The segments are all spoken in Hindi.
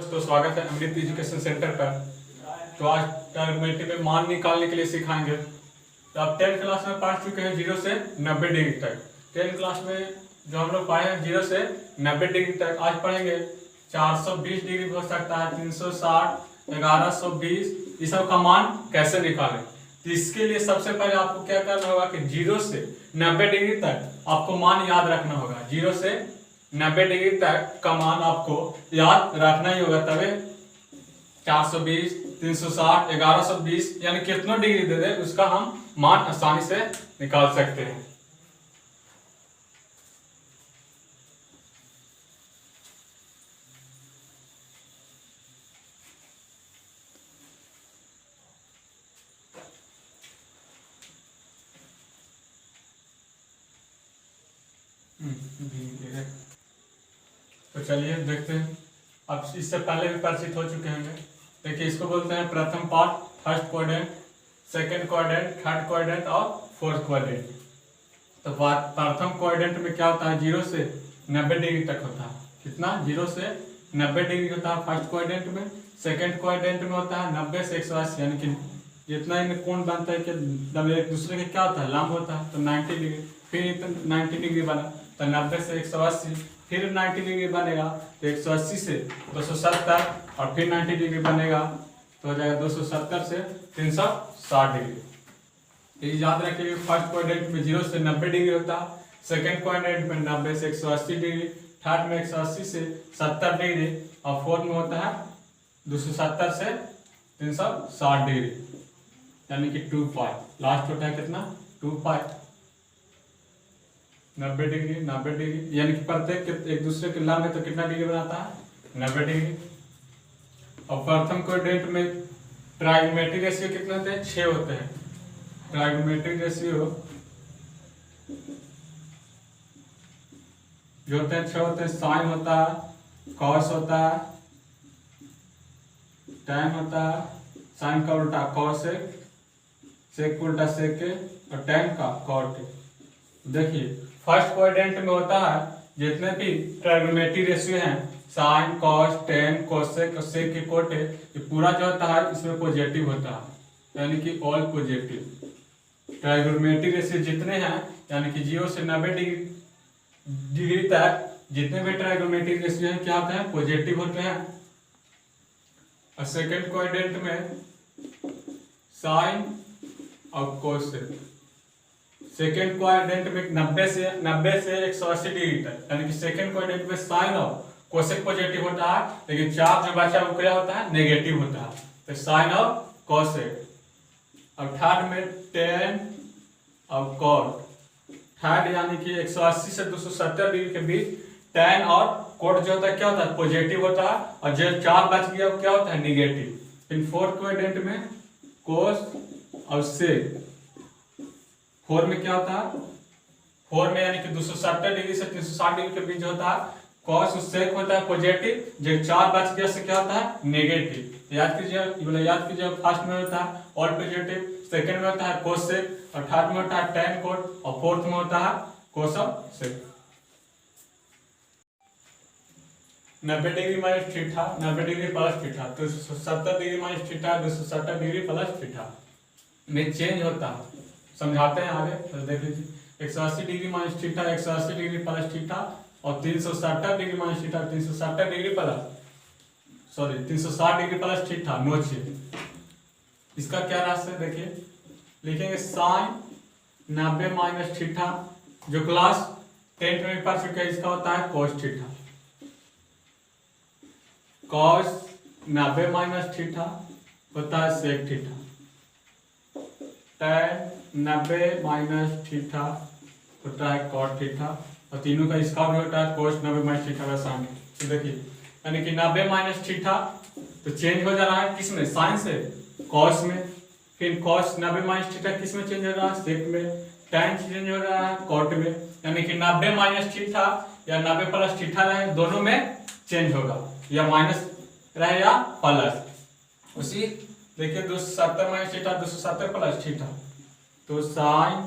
दोस्तों, स्वागत है अमृत एजुकेशन सेंटर पर। तो आज ट्रिग्नोमेट्री में मान निकालने के लिए सिखाएंगे। तो आप 10th क्लास में पढ़ चुके हैं 0 से 90 डिग्री तक। 10th क्लास में जो हम लोग पाए हैं 0 से 90 डिग्री तक, आज पढ़ेंगे 420 डिग्री हो सकता है, 360, 1120, ये सब का मान कैसे निकालें। तो इसके लिए सबसे पहले आपको क्या करना होगा कि 0 से 90 डिग्री तक आपको मान याद रखना होगा। 0 से 90 डिग्री तक का मान आपको याद रखना ही होगा, तभी 420, 360, 1120 यानी कितना डिग्री दे दे उसका हम मान आसानी से निकाल सकते हैं। तो चलिए देखते हैं। अब इससे पहले भी परिचित हो चुके होंगे। देखिए, इसको बोलते हैं प्रथम part, first quadrant, second quadrant, third quadrant और फोर्थ क्वाड्रेंट। तो प्रथम क्वाड्रेंट में क्या होता है, 0 से 90 डिग्री तक होता है। कितना? 0 से 90 डिग्री होता है फर्स्ट क्वाड्रेंट में। सेकंड क्वाड्रेंट में होता है 90 से 180, यानी कि जितना इनमें कोण बनता है कि एक दूसरे के क्या होता है, लंब होता है, तो 90 डिग्री। फिर 90 डिग्री बना तो 90 से 180, फिर 90 डिग्री बनेगा तो 180 से 270, और फिर 90 डिग्री बनेगा तो हो जाएगा 270 से 360 डिग्री। ये याद रखिए, फर्स्ट क्वाड्रेंट में 0 से 90 डिग्री होता है, सेकंड क्वाड्रेंट में 90 से 180 डिग्री, थर्ड में 180 से 70 डिग्री, और फोर्थ में होता है 270 से 360 डिग्री, यानी कि 2 पाई। लास्ट होता है कितना? 2 पाई। 90 डिग्री 90 डिग्री, यानी कि प्रत्येक एक दूसरे के लंब है तो कितना डिग्री बनाता है? 90 डिग्री। और प्रथम क्वाड्रेंट में ट्राइगोनोमेट्रिक रेशियो कितने होते हैं? 6 होते हैं। ट्राइगोनोमेट्रिक रेशियो जो होते हैं 6 होते हैं। साइन होता है, कॉस होता है, टैन होता है, साइन का उल्टा कॉसेक, सेक का उल्टा सेक, और टैन का कॉट। देखिए, फर्स्ट क्वाड्रेंट में होता है जितने भी ट्राइगोनोमेट्रिक रेशियो हैं, साइन, कॉस, टेन, कोसेक और सेक के कोटे, ये पूरा जो होता है इसमें पॉजिटिव होता है, यानी कि ऑल पॉजिटिव। ट्राइगोनोमेट्रिक रेशियो जितने हैं, यानी कि 0 से 90 डिग्री तक जितने भी ट्राइगोनोमेट्रिक रेशियो हैं क्या होते हैं? पॉजिटिव होते हैं। और सेकेंड क्वाड्रेंट में साइन और कोसेक। सेकेंड क्वाड्रेंट में 90 से 180 डिग्री तक, यानी कि सेकेंड क्वाड्रेंट में साइन और कोसेक पॉजिटिव होता है, लेकिन चार जो बचा वो क्या होता है? नेगेटिव होता है, तो साइन और कोसेक। और थर्ड में टेन और कॉट। थर्ड यानी कि 180 से 270 डिग्री के बीच टेन और कोट जो होता है क्या होता है? पॉजिटिव होता है, और जो चार बच गया वो क्या होता है? निगेटिव। फिर फोर्थ क्वाड्रेंट में कोस और सेक। फोर में क्या होता है? फोर में यानी कि 270 डिग्री से 360 डिग्री के बीच होता है कॉस और सेक होता है पॉजिटिव, जो चार बच गया से क्या होता है? नेगेटिव। याद कीजिए, फर्स्ट में होता है ऑल पॉजिटिव, सेकंड में होता है कोस सेक, और थर्ड में होता है टेन कोट, और फोर्थ में होता है कोस और sec. 90 degree minus theta, 90 degree plus theta, तो 70 degree minus theta, 270 degree plus theta में चेंज होता है। समझाते हैं आगे, तो देख लीजिए। 180 degree minus theta, 180 degree plus theta, और 370 degree minus theta, 360 degree plus 360 degree plus theta, no change. इसका क्या रास्ता है? देखिए, लिखेंगे साइन 90 माइनस थीटा, जो क्लास 10th में पढ़ चुके हैं, इसका होता है cos theta. Cos 90 minus theta होता है sec theta. tan 90 minus theta होता है कॉट थीटा, और तीनों का इसका भी होता है कोस 90 माइनस थीटा का साइन। तो देखिए, यानी कि 90 माइनस थीटा तो चेंज हो जा रहा है किस में? साइन से कॉस में। फिर कॉस 90 माइनस थीटा किस में चेंज हो रहा है? सेक में। tan चेंज हो रहा है कॉट में, यानी कि 90 माइनस थीटा या 90 प्लस थीटा रहे, दोनों में चेंज होगा, या माइनस रहे या प्लस। उसी देखिए, 270 माइनस थीटा, 270 प्लस थीटा, तो sine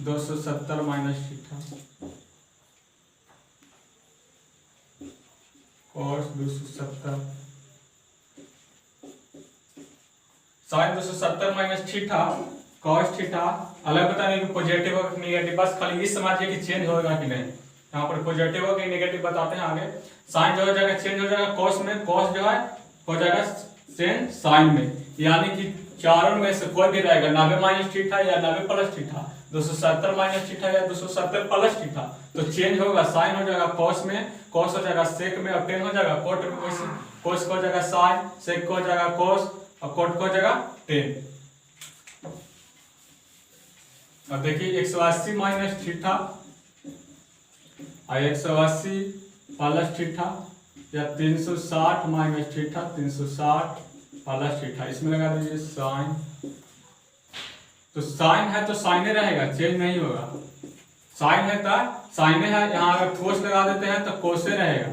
270 minus theta cos 270 sin 270 minus theta cos theta. अलग बताने की पॉजिटिव और नेगेटिव, बस खाली ये समझिए कि चेंज होगा कि नहीं। यहाँ पर पॉजिटिव और नेगेटिव बताते हैं आगे। साइन जो हो जाएगा चेंज हो जाएगा cos में, cos जो है हो जाएगा चेंज साइन में, यानी कि चारों में से कोई भी रहेगा 90 माइनस थीटा या 90 प्लस थीटा, 270 माइनस थीटा या 270 प्लस थीटा, तो चेंज होगा साइन हो जाएगा cos में, cos हो जाएगा सेक में, और टेन हो जाएगा कोट में। cos को हो जाएगा साइन, सेक को हो जाएगा cos और कोट को हो जाएगा टेन। अब देखिए 180 माइनस थीटा और 180 प्लस थीटा या 360 माइनस थीटा 360 प्लस थीटा, इसमें लगा दीजिए साइन। तो साइन है तो साइने रहेगा, चेंज नहीं होगा। साइन है तो साइने है, यहाँ अगर कोस लगा देते हैं तो कोसे रहेगा,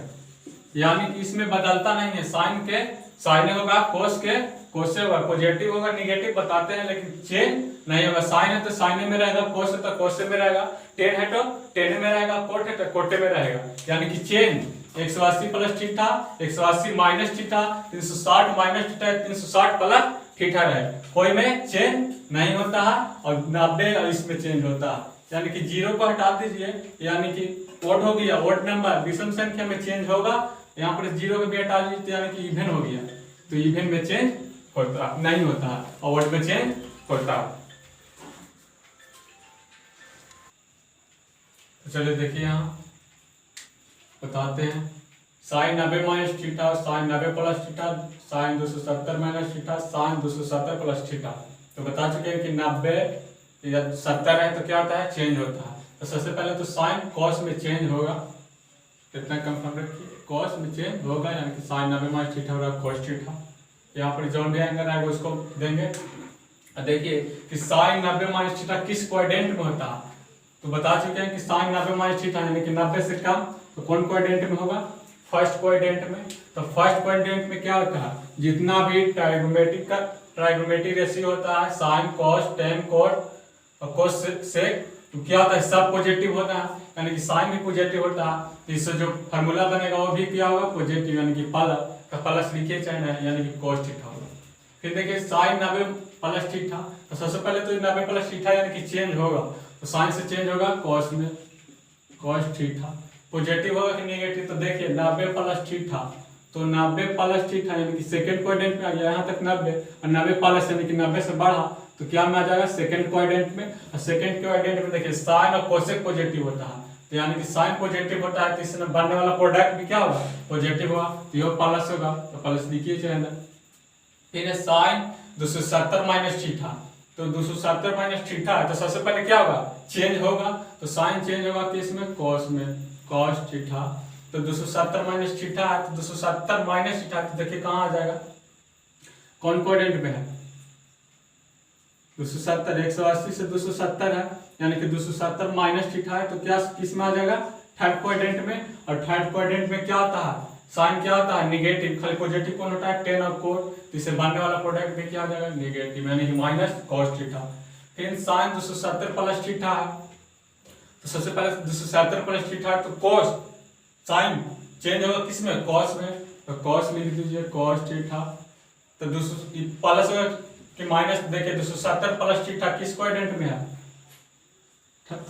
यानी कि इसमें बदलता नहीं है। साइन के साइने होगा, कोस के कोसे होगा, पॉजिटिव होगा नेगेटिव बताते हैं, लेकिन चेंज नहीं होगा। साइन है तो साइने में रहेगा, कोस है तो कोसे में रहेगा, टेन है तो टेन में रहेगा, कोट है तो कोटे में रहेगा, यानी कि change 180 plus theta 180 minus theta 360 minus theta 360 plus theta रहे, कोई में चेंज नहीं होता है। और 90 और इसमें चेंज होता है, यानी कि जीरो को हटा दीजिए, यानी कि ओड हो गया, ओड नंबर विषम संख्या में चेंज होगा। यहाँ पर जीरो को भी हटा दीजिए, यानी कि इवन हो गया, तो इवन में चेंज होता नहीं होता है और ओड में चेंज होता है। तो चलिए देखिए यहाँ बताते हैं। Sine 90 minus theta, sine 90 plus theta, sine 270 minus theta, sine 270 plus theta. तो बता चुके हैं कि 90 या 70 है तो क्या होता है, चेंज होता है। तो सबसे पहले तो साइन कॉस में चेंज होगा, कितना कंफर्म रखिए, कॉस में चेंज होगा, यानी कि साइन 90 माइनस थीटा होगा कॉस थीटा। यहाँ पर जो भी एंगल आएगा उसको देंगे। देखिए कि साइन 90 माइनस थीटा किस क्वाड्रेंट में होता है, तो बता चुके हैं कि साइन 90 माइनस थीटा यानी कि 90 से कम, तो कौन क्वाड्रेंट में होगा, फर्स्ट क्वाड्रेंट में। तो फर्स्ट क्वाड्रेंट में क्या होता है, जितना भी ट्राइगोनोमेट्रिक रेशियो होता है, साइन कॉस टेन कोट और कोस सेक, तो क्या होता है, सब पॉजिटिव होता है, यानी कि साइन भी पॉजिटिव होता है। तो इससे जो फार्मूला बनेगा वो भी क्या होगा, पॉजिटिव, यानी कि प्लस लिखिए चाहे, यानी कि कॉस थीटा होगा। फिर देखिए साइन 90 प्लस थीटा, तो सबसे पहले तो 90 प्लस थीटा यानी कि चेंज होगा, तो साइन से चेंज होगा कॉस में, कॉस थीटा। पॉजिटिव होगा कि नेगेटिव, तो देखिए 90 प्लस थीटा, तो 90 प्लस थीटा यानी कि सेकंड क्वाड्रेंट में आ गया, यहाँ तक 90 और 90 प्लस यानी कि 90 से बढ़ा तो क्या में आ जाएगा, सेकंड क्वाड्रेंट में। और सेकंड क्वाड्रेंट में देखिए साइन और कोसेक पॉजिटिव होता है, तो यानी कि साइन पॉजिटिव होता है तो इसमें बनने वाला प्रोडक्ट भी क्या होगा, पॉजिटिव होगा, तो ये प्लस होगा, तो प्लस लिखिए चाहे। फिर साइन 270 माइनस थीटा, तो 270 माइनस थीटा है, तो सबसे पहले क्या होगा, चेंज होगा, तो साइन चेंज होगा किसमें, कॉस में, कॉस थीटा। तो 270 माइनस थीटा है, तो 270 माइनस थीटा, तो देखिए कहाँ आ जाएगा, कौन क्वाड्रेंट में है, 270, 180 से 270 है, यानी कि 270 माइनस थीटा है, तो क्या किस में आ जाएगा, थर्ड क्वाड्रेंट में। और थर्ड क्वाड्रेंट में क्या होता है, साइन क्या होता है, नेगेटिव, खाली पॉजिटिव कौन होता है, टेन और कोट, तो इससे बनने वाला प्रोडक्ट भी क्या हो जाएगा, नेगेटिव, यानी कि माइनस कॉस थीटा। फिर साइन 270 प्लस थीटा है, तो सबसे पहले 270 प्लस थीटा, तो कॉस साइन चेंज होगा किसमें, कॉस में, तो कॉस लिख दीजिए कॉस थीटा। तो प्लस होगा कि माइनस, देखिए 270 प्लस थीटा किस क्वाड्रेंट में है,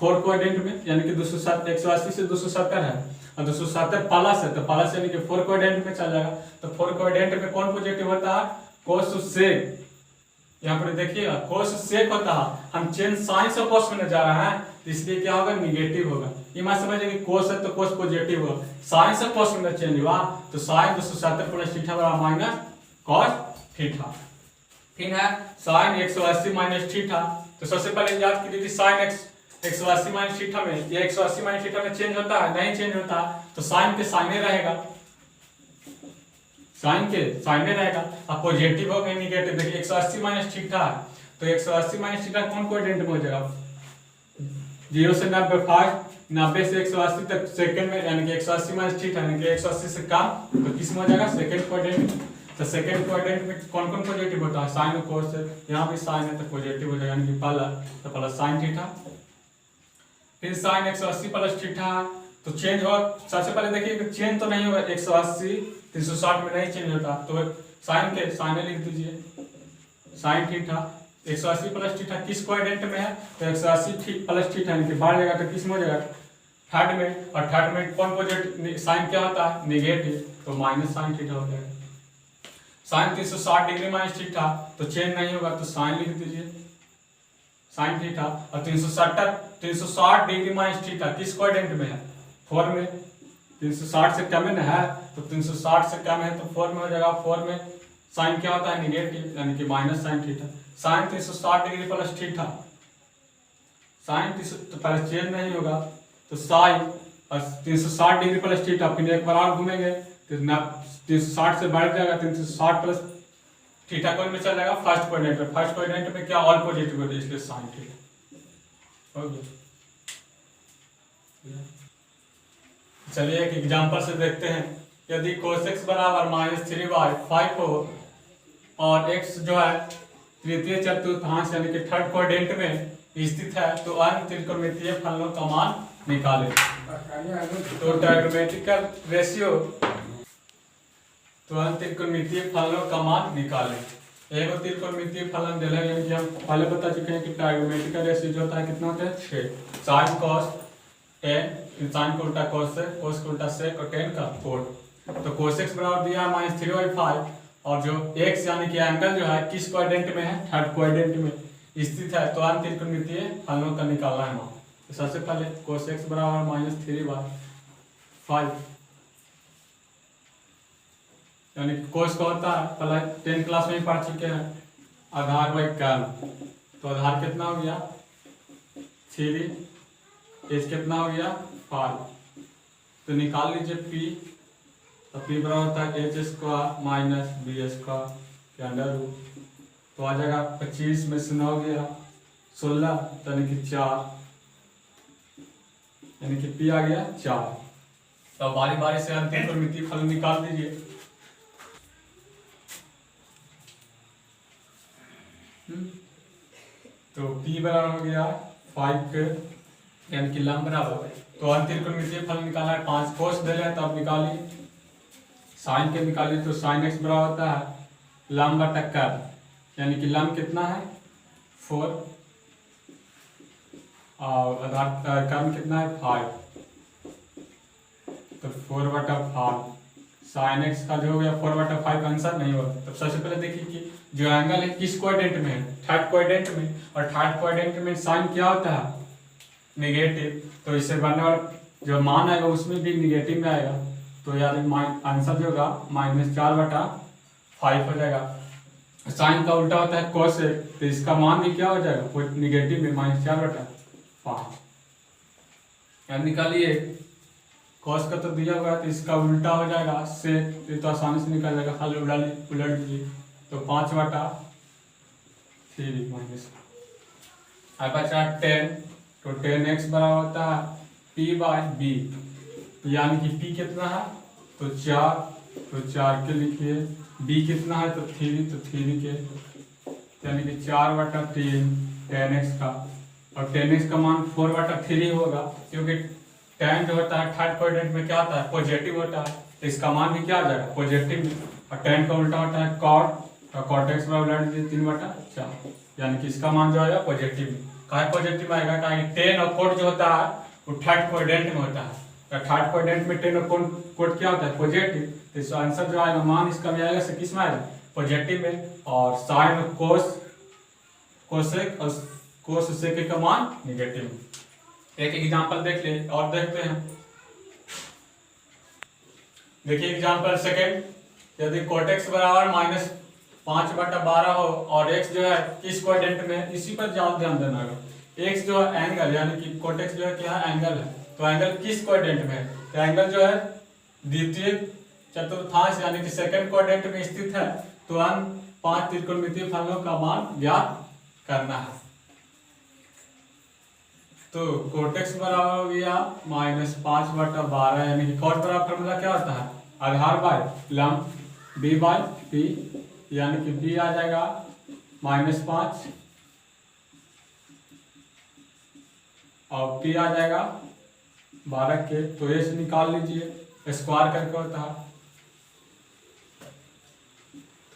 फोर्थ क्वाड्रेंट में, यानी कि 180 से 270 है, और 270 प्लस है, तो प्लस यानी कि फोर्थ क्वाड्रेंट में चल जाएगा। तो फोर्थ क्वाड्रेंट में कौन पॉजिटिव होता है, कोस सेक, यहाँ पर देखिएगा कोस सेक होता है, हम चेंज साइन से कोस में जा रहा है, तो इसलिए क्या होगा, निगेटिव होगा। ये मैं समझे कि कोस है तो कोस पॉजिटिव होगा, साइन से कोस में चेंज हुआ, तो साइन 270 प्लस थीटा बराबर माइनस कॉस थीटा। फिर है साइन 180 माइनस थीटा, तो सबसे पहले याद कीजिए कि साइन 180 माइनस थीटा में, ये 180 माइनस थीटा में चेंज होता है, नहीं चेंज होता, तो साइन के साइने रहेगा, साइन के साइने रहेगा। अब पॉजिटिव हो गया नेगेटिव, देखिए 180 माइनस थीटा है, तो 180 माइनस थीटा कौन क्वाड्रेंट में हो जाएगा, 0 से 90 फर्स्ट, 90 से 180 तक सेकंड में, यानी कि 180 माइनस थीटा यानी कि 180 से कम, तो किस में हो जाएगा, सेकंड क्वाड्रेंट में। तो सेकंड क्वाड्रेंट में कौन कौन पॉजिटिव होता है, साइन और कोस, यहाँ भी साइन है तो पॉजिटिव हो जाएगा, यानी कि प्लस, तो प्लस साइन थीटा। फिर साइन 180 प्लस थीटा, तो चेंज होगा। सबसे पहले देखिए चेंज तो नहीं होगा, 180 360 में नहीं चेंज होता, तो साइन के साइन लिख दीजिए, साइन थीटा 180 प्लस थीटा किस क्वाड्रेंट में है, तो 180 प्लस थीटा यानी कि बढ़ जाएगा तो किस में हो जाएगा, थर्ड में, और थर्ड में कौन पॉजिटिव साइन क्या होता है, नेगेटिव, तो माइनस साइन थीटा हो जाएगा। साइन 360 डिग्री माइनस थीटा तो चेंज नहीं होगा, तो साइन लिख दीजिए साइन थीटा, और 360 डिग्री माइनस थीटा किस क्वाड्रेंट में है, 4 में, 360 से कम है, तो 360 से कम है तो 4 में हो जाएगा। 4 में साइन क्या होता है, नेगेटिव, यानी कि minus sine theta. Sine 360 degree plus theta, sine तो पहले चेंज नहीं होगा, तो साइन और 360 डिग्री प्लस थीटा, फिर एक बार और घूमेंगे तो 360 से बढ़ जाएगा, 360 प्लस थीटा कौन में चल जाएगा, फर्स्ट क्वाड्रेंट में। फर्स्ट क्वाड्रेंट में क्या ऑल पॉजिटिव होता है, इसलिए साइन थीटा हो गया। चलिए एक एग्जांपल से देखते हैं। यदि cos x बराबर -3y5 हो और x जो है तृतीय चतुर्थांश यानी कि थर्ड क्वाड्रेंट में स्थित है, तो अन्य त्रिकोणमितीय फलनों का मान निकालें। तो ट्रायगोनोमेट्रिकल रेशियो, तो अन्य त्रिकोणमितीय फलनों का मान निकालें। एक त्रिकोणमितीय फलन दे रहे हैं कि हम पहले बता चुके हैं कि ट्रायगोनोमेट्रिकल रेशियो जो होता है कितना होता है, 6। साइन कॉस टेन, साइन को उल्टा कॉस से, कॉस को उल्टा सेक और टेन का कोड। तो cos x बराबर दिया है -3y5, और जो x यानी कि एंगल जो है किस क्वाड्रेंट में है, थर्ड क्वाड्रेंट में स्थित है, तो अन्य त्रिकोणमितीय फलनों का निकालना है मान। तो सबसे पहले cos x बराबर -3y5, यानी cos का होता है, पहले 10 क्लास में ही पढ़ चुके हैं, आधार बाई कर्ल। तो आधार कितना हो गया 3, एच कितना हो गया 5, तो निकाल लीजिए p, तो p बराबर होता है h² माइनस b² के अंडर रूट, तो आ जाएगा 25 में से 9 गया 16, यानी कि 4, यानी कि p आ गया 4। तो बारी बारी से अंतिम त्रिकोणमितीय फलन निकाल दीजिए। तो p बराबर हो गया 5 के, यानी कि लंब बराबर, तो अंतिम त्रिकोणमितीय फलन निकालना है 5। कोस दे रहे हैं तो आप निकालिए, साइन के निकालिए, तो साइन x बराबर होता है लंब बटा कर्ल, यानी कि लंब कितना है 4, और आधार कर्ल कितना है 5, तो 4/5 साइन x का जो हो गया 4/5 आंसर नहीं होगा। तो सबसे पहले देखिए कि जो एंगल है किस क्वाड्रेंट में है, थर्ड क्वाड्रेंट में, और थर्ड क्वाड्रेंट में साइन क्या होता है नेगेटिव, तो इससे बनने वाला जो मान आएगा उसमें भी नेगेटिव में आएगा, तो यार आंसर जो होगा -4/5 हो जाएगा। साइन का उल्टा होता है cos, तो इसका मान भी क्या हो जाएगा, वो नेगेटिव में -4/5। यानी निकालिए cos का तो दिया हुआ है, तो इसका उल्टा हो जाएगा सेक, ये तो आसानी से निकल जाएगा, खाली उलट दीजिए, तो 5/3 माइनस, अब बचा 10, तो 10x बराबर होता है p/b, यानी कि p कितना है, तो 4, तो 4 के लिखिए, b कितना है तो 3, तो 3 के, यानी कि 4/3 10x का, और 10x का मान 4/3 होगा, क्योंकि 10 जो होता है थर्ड क्वाड्रेंट में क्या होता है पॉजिटिव होता है, तो इसका मान भी क्या आ जाएगा पॉजिटिव में, और 10 का उल्टा होता है cot, और cot x बराबर 3/4, यानी कि इसका मान जो आएगा पॉजिटिव में। कहाँ पॉजिटिव आएगा, कहीं 10 और cot जो होता है वो थर्ड क्वाड्रेंट में होता है, तो थर्ड क्वाड्रेंट में 10 और cot क्या होता है पॉजिटिव, तो इसका आंसर जो आएगा मान इसका भी आएगा से किस में आएगा पॉजिटिव में, और साइन और कोसेक और कोसेक का मान नेगेटिव में। एक एग्जांपल देख ले और देखते हैं। देखिए एग्जांपल सेकंड, यदि cot x बराबर -5/12 हो और x जो है किस क्वाड्रेंट में, इसी पर ज्यादा ध्यान देना होगा। x जो है एंगल, यानी कि cot x जो है क्या है एंगल है, तो एंगल किस क्वाड्रेंट में है, तो एंगल जो है द्वितीय चतुर्थांश यानी कि सेकंड क्वाड्रेंट में स्थित है, तो हम 5 त्रिकोणमितीय फलनों का मान ज्ञात करना है। तो cot x बराबर हो गया -5/12, यानी कि cot बराबर फॉर्मूला क्या होता है आधार बाय लंब, b/p, यानी कि b आ जाएगा -5 और p आ जाएगा 12 के, तो एच निकाल लीजिए, स्क्वायर करके होता है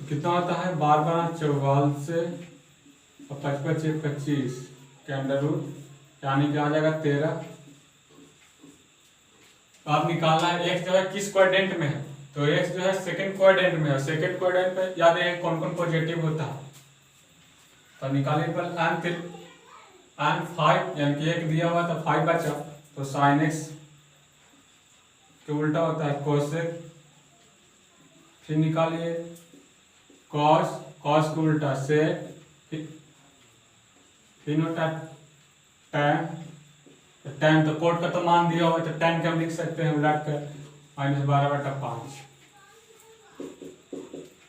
तो कितना होता है 12×4 और 5×5 के अंडर रूट, यानी कि आ जाएगा 13। आप निकालना है एक्स जो है किस क्वाड्रेंट में है, तो एक्स जो है सेकंड क्वाड्रेंट में है। सेकंड क्वाड्रेंट पे याद है कौन कौन पॉजिटिव होता है, तो निकालने पर n 5 यानी कि एक दिया हुआ था 5 बचा, तो साइन एक्स के उल्टा होता है कोसेक, फिर निकालिए कॉस, कॉस के उल्टा सेक, फिर होता है टैन, टैन तो कोट का तो मान दिया हुआ, तो टैन का हम लिख सकते हैं उलट कर -12/5।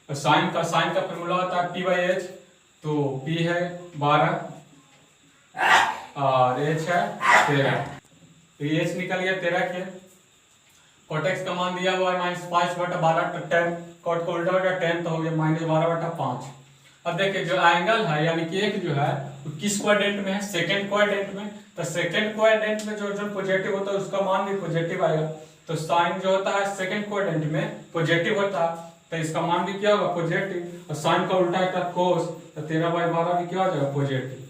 और साइन का फॉर्मूला होता है p/h, तो p है 12 और h है 13, तो h निकल गया 13 के। कोटेक्स का मान दिया हुआ है -5/12, तो tan कोट को उल्टा होगा tan, तो हो गया -12/5। अब देखिए जो एंगल है यानी कि एक जो है वो किस क्वाड्रेंट में है, सेकंड क्वाड्रेंट में, तो सेकंड क्वाड्रेंट में जो जो पॉजिटिव होता है उसका मान भी पॉजिटिव आएगा, तो साइन जो होता है सेकंड क्वाड्रेंट में पॉजिटिव होता है, तो इसका मान भी क्या होगा पॉजिटिव, और साइन का उल्टा होता है कोस, तो 13/12 भी क्या हो जाएगा पॉजिटिव।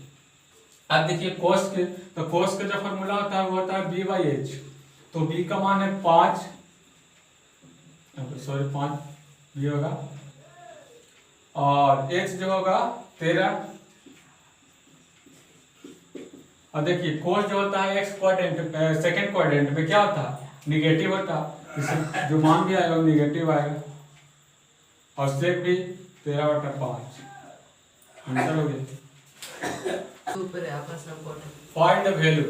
अब देखिए कोस के, तो कोस का जो फॉर्मूला होता है वो होता है b/h, तो b का मान है 5 भी होगा, और h जो होगा 13। और देखिए कोस जो होता है एक्स क्वाड्रेंट सेकंड क्वाड्रेंट में क्या होता है निगेटिव होता है, इससे जो मान भी आएगा वो निगेटिव आएगा, और सेक भी 13/5 आंसर हो गया। फाइंड द वैल्यू,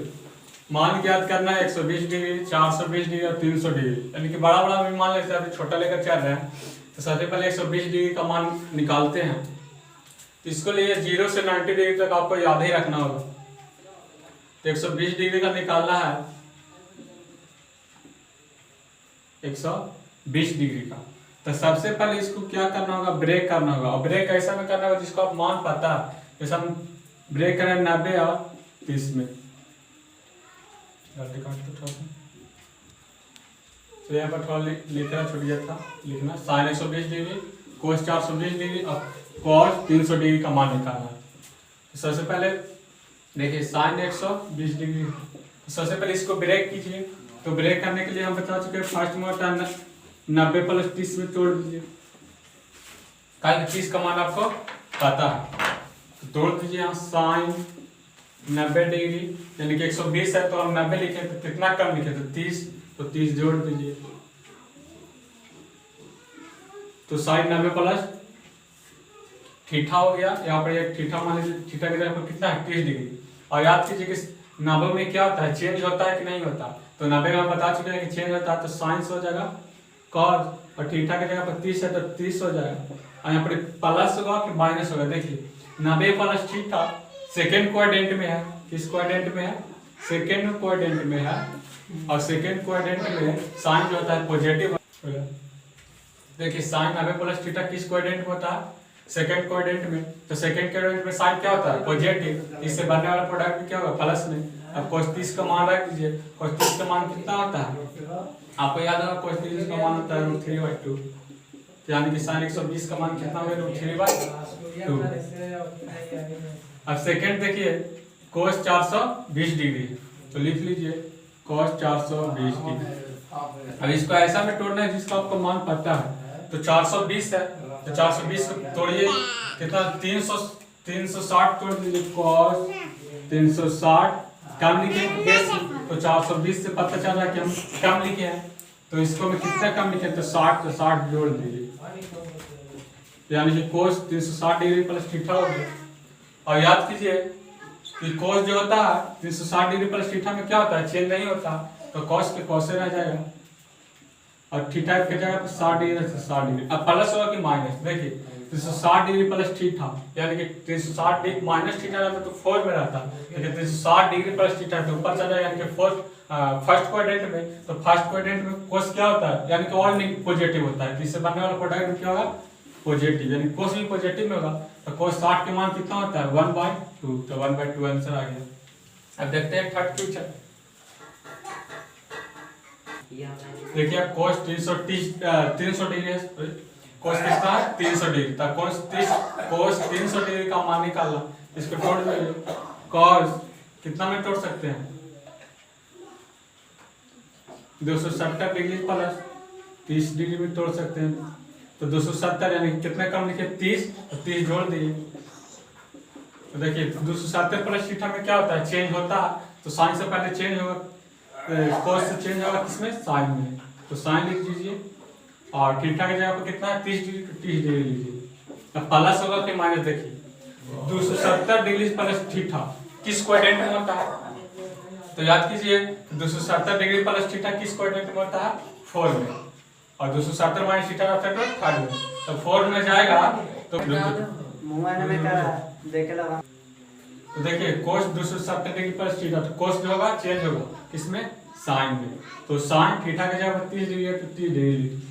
मान ज्ञात करना है 120 डिग्री, 420 डिग्री और 300 डिग्री, यानी कि बड़ा बड़ा भी मान लेते हैं, अभी छोटा लेकर चल रहे हैं, तो सबसे पहले 120 डिग्री का मान निकालते हैं। तो इसको लिए 0 से 90 डिग्री तक आपको याद ही रखना होगा, तो 120 डिग्री का निकालना है 120 डिग्री का, तो सबसे पहले इसको क्या करना होगा ब्रेक करना होगा, और ब्रेक ऐसा में करना होगा जिसको आप मान पता है, जैसे हम ब्रेक करें 90 और 30 में, तो यहाँ पर थोड़ा लिखना छूट गया था, लिखना साइन 120 डिग्री, कोस 420 डिग्री और कॉस 300 डिग्री का मान निकालना है। तो सबसे पहले देखिए साइन 120 डिग्री, तो सबसे पहले इसको ब्रेक कीजिए, तो ब्रेक करने के लिए हम बता चुके हैं फर्स्ट में होता है 90 + 30 में तोड़ दीजिए, कल 30 का मान आपको पता है, तो तोड़ दीजिए यहाँ साइन 90 डिग्री यानी कि 120 है, तो हम 90 लिखे तो कितना कम लिखे तो 30, तो 30 जोड़ दीजिए, तो साइन 90 + थीटा हो गया, यहाँ पर एक थीटा मान लीजिए, थीटा की जगह पर कितना है 30 डिग्री, और याद कीजिए कि 90 में क्या होता है चेंज होता है कि नहीं होता, तो 90 में हम बता चुके हैं कि चेंज होता है, तो साइंस हो जाएगा कॉस, और थीटा की जगह पर 30 है तो 30 हो जाएगा, और यहाँ पर प्लस होगा कि माइनस होगा। देखिए 90 + थीटा सेकेंड क्वाड्रेंट में है, किस क्वाड्रेंट में है सेकेंड क्वाड्रेंट में है, और सेकेंड क्वाड्रेंट में साइन जो होता है पॉजिटिव। देखिए साइन 90 + थीटा किस क्वाड्रेंट में होता है सेकेंड क्वाड्रेंट में, तो सेकेंड क्वाड्रेंट में साइन क्या होता है पॉजिटिव, इससे बनने वाला प्रोडक्ट भी क्या होगा प्लस में। अब cos 30 का मान रख दीजिए, cos 30 का मान कितना होता है आपको याद होगा, cos 30 का मान होता है √3/2, यानी कि sin 120 का मान कितना होगा √3/2। अब सेकेंड देखिए cos 420 डिग्री, तो लिख लीजिए cos 420 डिग्री। अब इसको ऐसा में तोड़ना है जिसका आपको मान पता है, तो 420 है, तो 420 को तोड़िए कितना 360 तोड़ दीजिए, cos 360 कम लिखे बेस, तो 420 से पता चल रहा है कि हम कम लिखे हैं, तो इसको मैं कितना कम लिखे तो 60, तो 60 जोड़ दीजिए, यानी कि cos 360 डिग्री + थीटा हो गया। और याद कीजिए कि cos जो होता है 360 डिग्री + थीटा में क्या होता है चेंज नहीं होता, तो cos के cos रह जाएगा, और थीटा की जगह पर 60 डिग्री से 60 डिग्री। अब प्लस होगा कि माइनस, देखिए 360 डिग्री + थीटा यानी कि 360 डिग्री माइनस थीटा रहता तो 4 में रहता, लेकिन 360 डिग्री + थीटा तो ऊपर चला जाएगा, यानी कि फर्स्ट क्वाड्रेंट में, तो फर्स्ट क्वाड्रेंट में cos क्या होता है यानी कि ऑल पॉजिटिव होता है, इससे बनने वाला प्रोडक्ट क्या होगा पॉजिटिव, यानी cos भी पॉजिटिव में होगा, तो cos 60 के मान कितना होता है 1/2, तो 1/2 आंसर आ गया। अब देखते हैं थर्ड क्वेश्चन। देखिए कोस 300 डिग्री है, कोस कितना है 300 डिग्री, तो कोस 300 डिग्री का मान निकालना, इसको तोड़ दीजिए। कॉस कितना में तोड़ सकते हैं 270 डिग्री प्लस 30 डिग्री में तोड़ सकते हैं। तो 270 यानी कितने कम लिखे 30, तो 30 जोड़ दिए। तो देखिए 270 प्लस थीटा में क्या होता है, चेंज होता है, तो साइन से पहले चेंज होगा, कोस से चेंज होगा किसमें, साइन में, तो साइन लिख दीजिए। और थीटा की जगह पर कितना है 30 डिग्री लीजिए। अब प्लस होगा कि माइनस, देखिए 270 डिग्री प्लस थीटा किस क्वाड्रेंट में होता है, तो याद कीजिए 270 डिग्री प्लस थीटा किस क्वाड्रेंट में होता है, 4 में, और 270 माइनस थीटा का फैक्टर 3rd में, तो 4 में जाएगा तो देखिए कोस 270 डिग्री प्लस थीटा, तो कोस जो होगा चेंज होगा किसमें, साइन में, तो साइन थीटा की जगह पर 30 डिग्री है तो 30 डिग्री।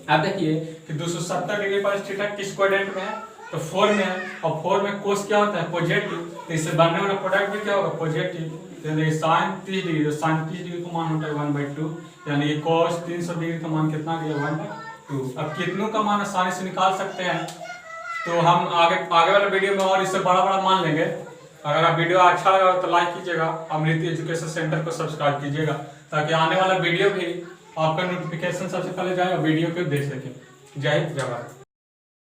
अब देखिए कि 270 डिग्री प्लस थीटा किस क्वाड्रेंट में है, तो 4 में है, और 4 में कोस क्या होता है, पॉजिटिव, तो इससे बनने वाला प्रोडक्ट भी क्या होगा, पॉजिटिव, तो देखिए साइन 30 डिग्री, तो साइन 30 डिग्री का मान होता है 1/2, यानी कि कोस 300 डिग्री का मान कितना दिया 1/2। अब कितनों का मान आसानी से निकाल सकते हैं, तो हम आगे वाले वीडियो में और इससे बड़ा मान लेंगे। अगर आप वीडियो अच्छा लगा तो लाइक कीजिएगा, अमृति एजुकेशन सेंटर को सब्सक्राइब कीजिएगा, ताकि आने वाला वीडियो भी आपका नोटिफिकेशन सबसे पहले जाए और वीडियो को देख सकें। जय हिंद, जय भारत।